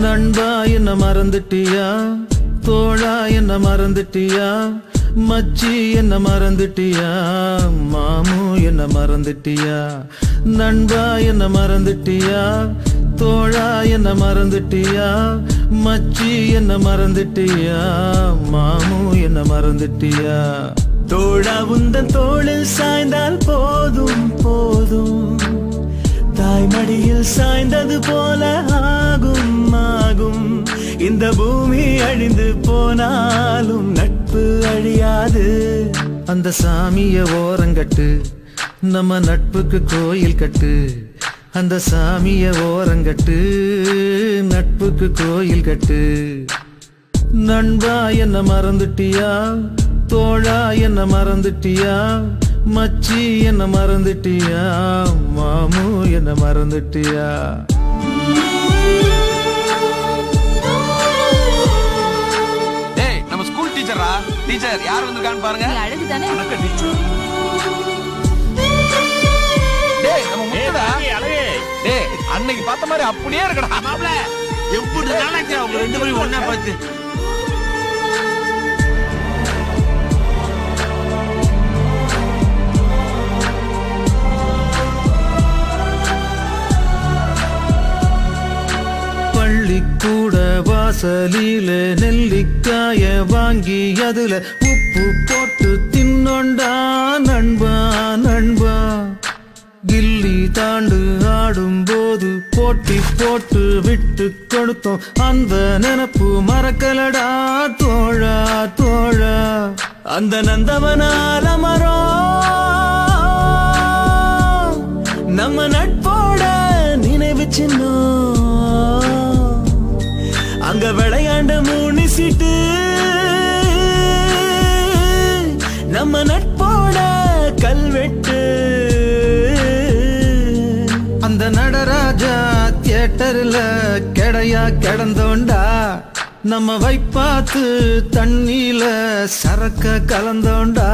நண்பா என்ன மறந்துட்டியா, தோழா என்ன மறந்துட்டியா, மச்சி என்ன மறந்துட்டியா, மாமு என்ன மறந்துட்டியா. நண்பா என்ன மறந்துட்டியா, தோழா என்ன மறந்துட்டியா, மச்சி என்ன மறந்துட்டியா, மாமு என்ன மறந்துட்டியா. தோழா உந்தன் தோளில் சாய்ந்தால் போதும் போதும், தாய்மடியில் சாய்ந்தது போல ஆகும் ஆகும். இந்த பூமி அழிந்து போனாலும் நட்பு அழியாது. அந்த சாமிய ஓரங்கட்டு, நம்ம நட்புக்கு கோயில் கட்டு. அந்த சாமிய ஓரங்கட்டு, நட்புக்கு கோயில் கட்டு. நண்பா என்ன மறந்துட்டியா, தோழா என்ன மறந்துட்டியா, மச்சி என்ன மறந்துட்டியா, மாமு என்ன மறந்துட்டியா. டேய் நம்ம ஸ்கூல் டீச்சரா, டீச்சர் யார் வந்திருக்கான்னு பாருங்க. அழகு தானே. டேய் நம்ம முத்துடா. டேய் அன்னைக்கு பார்த்த மாதிரி அப்படியே இருக்கடா. மாப்ள எப்படி நாளைக்கு அவங்க ரெண்டு பேரும் ஒண்ணா பார்த்து பள்ளிக்கூட வாசலில நெல்லிக்காய வாங்கி அதுல உப்பு போட்டு தின்னொண்டா நண்பா நண்பா. கில்லி தாண்டு ஆடும்போது போட்டி போட்டு விட்டு கொடுத்தோம், அந்த நினப்பு மறக்கலடா தோழா தோழா. அந்த நந்தவனால மரம் நம்ம நட்போட நினைவு சின்னம். அங்க விளையாண்ட மூணு சீட்டு நம்ம நட்போட கல்வெட்டு. அந்த நடராஜா தியேட்டர்ல கெடையா கிடந்தோண்டா, நம்ம வைப்பாத்து தண்ணியில சரக்க கலந்தோண்டா.